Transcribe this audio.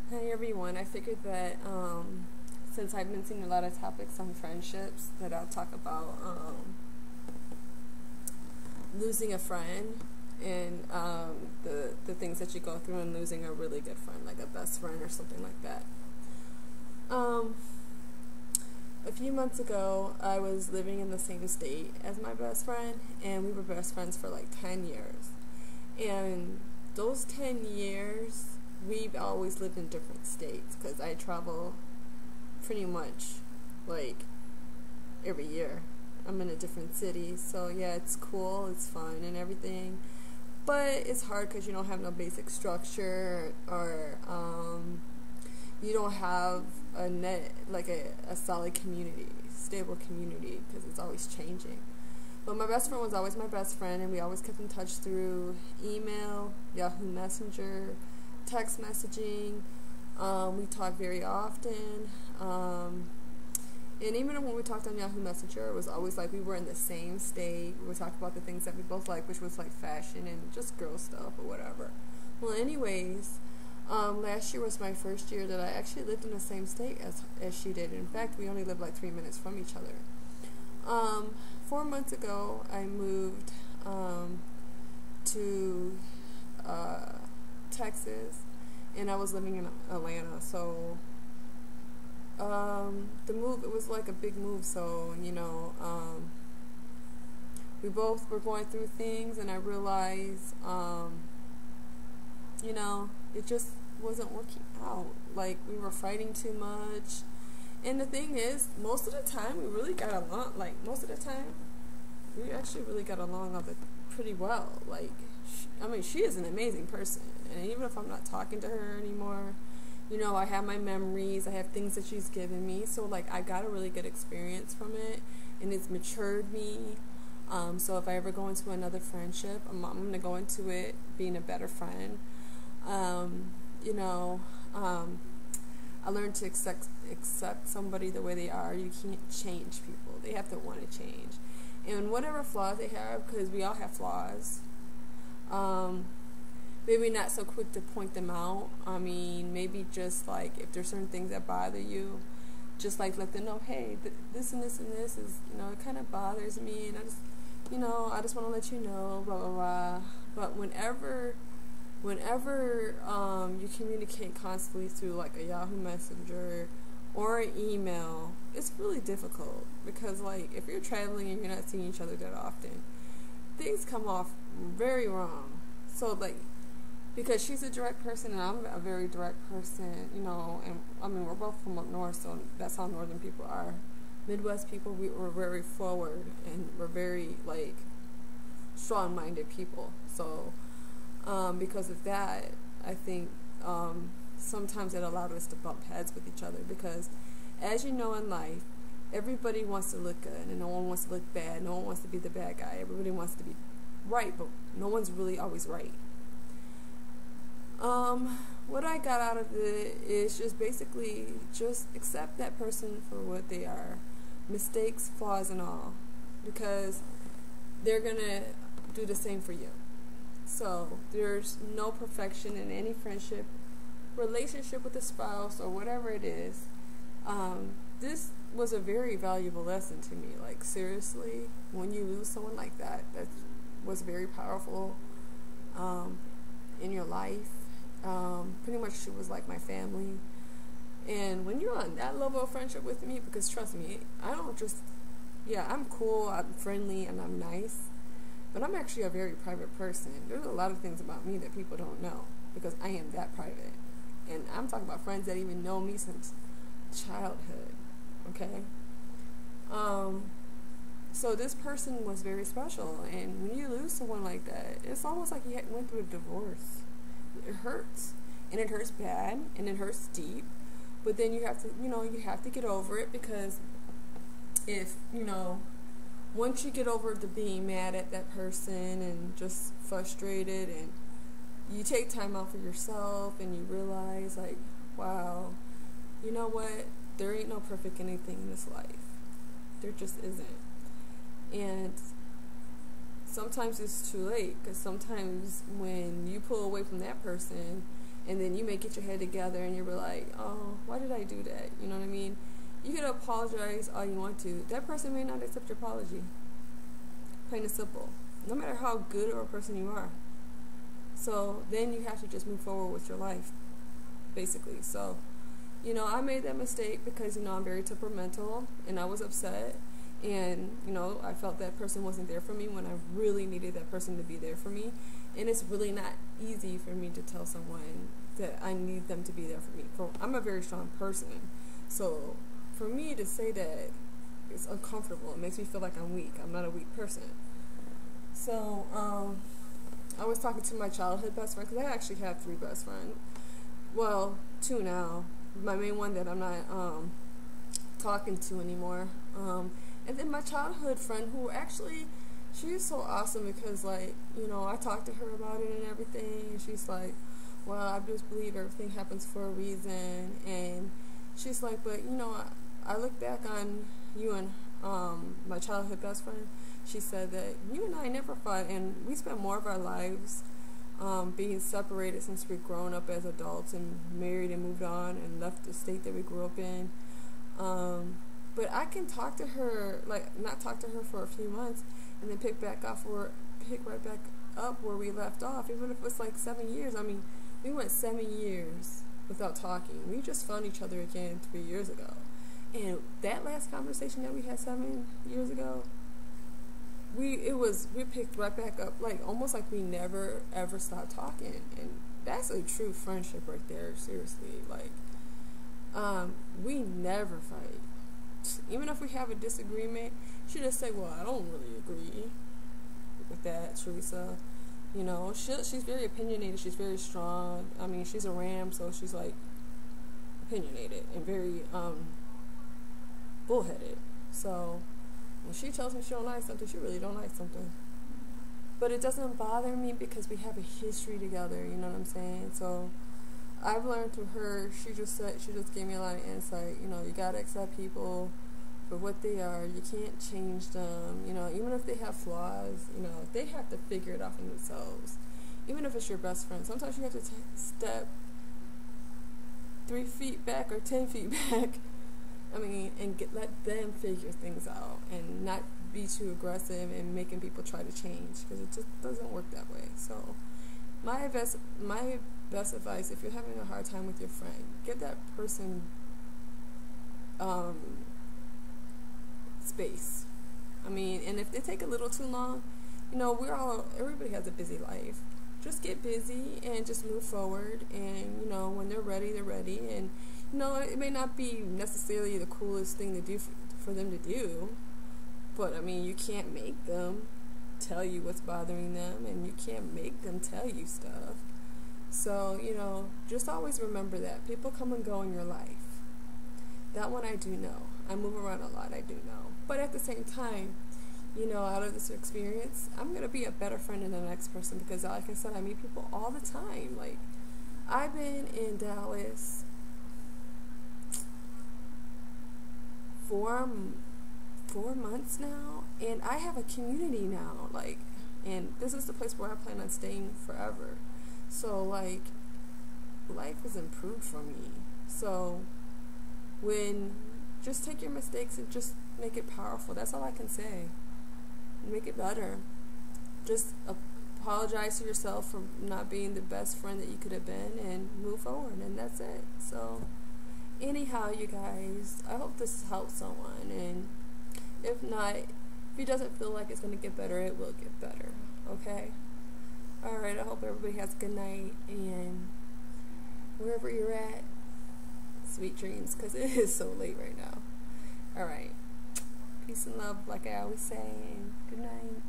Hey everyone, I figured that since I've been seeing a lot of topics on friendships, that I'll talk about losing a friend and the things that you go through and losing a really good friend, like a best friend or something like that. Um, a few months ago, I was living in the same state as my best friend, and we were best friends for like 10 years. And those 10 years, we've always lived in different states because I travel pretty much like every year. I'm in a different city, so yeah, it's cool, it's fun and everything. But it's hard because you don't have no basic structure or you don't have a net, like a solid community, stable community, because it's always changing. But my best friend was always my best friend, and we always kept in touch through email, Yahoo Messenger, text messaging. We talked very often. And even when we talked on Yahoo Messenger, it was always like we were in the same state. We would talk about the things that we both like, which was like fashion and just girl stuff or whatever. Well, anyways, last year was my first year that I actually lived in the same state as she did. In fact, we only lived like 3 minutes from each other. 4 months ago, I moved to Texas, and I was living in Atlanta. So the move, it was like a big move. So we both were going through things, and I realized it just wasn't working out. Like, we were fighting too much. And the thing is, most of the time, we really got along. Like, most of the time, we actually really got along of it pretty well. Like, she is an amazing person. And even if I'm not talking to her anymore, I have my memories. I have things that she's given me. So, like, I got a really good experience from it. And it's matured me. So if I ever go into another friendship, I'm going to go into it being a better friend. I learned to accept somebody the way they are. You can't change people. They have to want to change. And whatever flaws they have, because we all have flaws, maybe not so quick to point them out. I mean, maybe just like if there's certain things that bother you, just like let them know, hey, this and this and this is, it kind of bothers me, and I just want to let you know, blah, blah, blah. But whenever you communicate constantly through like a Yahoo Messenger or an email, it's really difficult because, like, if you're traveling and you're not seeing each other that often, things come off very wrong. So, like, because she's a direct person and I'm a very direct person, and I mean, we're both from up north, so that's how northern people are. Midwest people, we're very forward and we're very, like, strong-minded people. So because of that, I think sometimes it allowed us to bump heads with each other because, as you know, in life, everybody wants to look good and no one wants to look bad. No one wants to be the bad guy. Everybody wants to be right, but no one's really always right. What I got out of it is just basically just accept that person for what they are, mistakes, flaws, and all, because they're gonna do the same for you. So there's no perfection in any friendship, relationship with a spouse, or whatever it is. This was a very valuable lesson to me. Like, seriously, when you lose someone like that, that was very powerful in your life. Pretty much she was like my family. And when you're on that level of friendship with me, because trust me, I don't just, I'm cool, I'm friendly, and I'm nice. But I'm actually a very private person. There's a lot of things about me that people don't know because I am that private. And I'm talking about friends that even know me since childhood. Okay? So this person was very special. And when you lose someone like that, it's almost like you went through a divorce. It hurts. And it hurts bad. And it hurts deep. But then you have to get over it, because if, once you get over the being mad at that person and just frustrated, and you take time out for yourself and you realize, like, wow, you know what? There ain't no perfect anything in this life. There just isn't. And sometimes it's too late, because sometimes when you pull away from that person and then you may get your head together and you're like, oh, why did I do that? You know what I mean? You can apologize all you want to. That person may not accept your apology. Plain and simple. No matter how good of a person you are. So then you have to just move forward with your life, basically. So, you know, I made that mistake because, you know, I'm very temperamental and I was upset. And, you know, I felt that person wasn't there for me when I really needed that person to be there for me. And it's really not easy for me to tell someone that I need them to be there for me. I'm a very strong person. So for me to say that, it's uncomfortable. It makes me feel like I'm weak. I'm not a weak person. So I was talking to my childhood best friend, because I actually have 3 best friends. Well, 2 now. My main one that I'm not talking to anymore. And then my childhood friend, who actually, she's so awesome because, like, you know, I talked to her about it and everything, and she's like, well, I just believe everything happens for a reason. And she's like, but, you know, I look back on you and my childhood best friend. She said that you and I never fought, and we spent more of our lives being separated since we've grown up as adults and married and moved on and left the state that we grew up in. But I can talk to her, like, not talk to her for a few months and then pick right back up where we left off, even if it's like 7 years. I mean, we went 7 years without talking. We just found each other again 3 years ago. And that last conversation that we had 7 years ago, we picked right back up, like, almost like we never ever stopped talking. And that's a true friendship right there, seriously. Like, we never fight. Even if we have a disagreement, she just say, well, I don't really agree with that, Teresa. You know, she's very opinionated. She's very strong. I mean, she's a Ram, so she's, like, opinionated and very bullheaded. So when she tells me she don't like something, she really don't like something. But it doesn't bother me because we have a history together, you know what I'm saying? So I've learned through her, she just gave me a lot of insight. You know, you gotta accept people for what they are. You can't change them. You know, even if they have flaws, you know, they have to figure it out for themselves. Even if it's your best friend, sometimes you have to step 3 feet back or 10 feet back. I mean, and let them figure things out and not be too aggressive and making people try to change, because it just doesn't work that way. So my best advice, if you're having a hard time with your friend, give that person space. I mean, and if they take a little too long, you know, everybody has a busy life. Just get busy and just move forward, and, you know, when they're ready, they're ready. And, you know, it may not be necessarily the coolest thing to do for them to do, but, I mean, you can't make them tell you what's bothering them, and you can't make them tell you stuff. So, you know, just always remember that. People come and go in your life. That one I do know. I move around a lot, I do know. But at the same time, you know, out of this experience, I'm going to be a better friend than the next person, because, like I said, I meet people all the time. Like, I've been in Dallas 4 months now, and I have a community now, like, and this is the place where I plan on staying forever. So, like, life has improved for me. So, just take your mistakes and just make it powerful. That's all I can say. Make it better. Just apologize to yourself for not being the best friend that you could have been, and move forward, and that's it. So, anyhow, you guys, I hope this helps someone, and if not, if it doesn't feel like it's going to get better, it will get better, okay? Alright, I hope everybody has a good night, and wherever you're at, sweet dreams, because it is so late right now. Alright, peace and love, like I always say, and good night.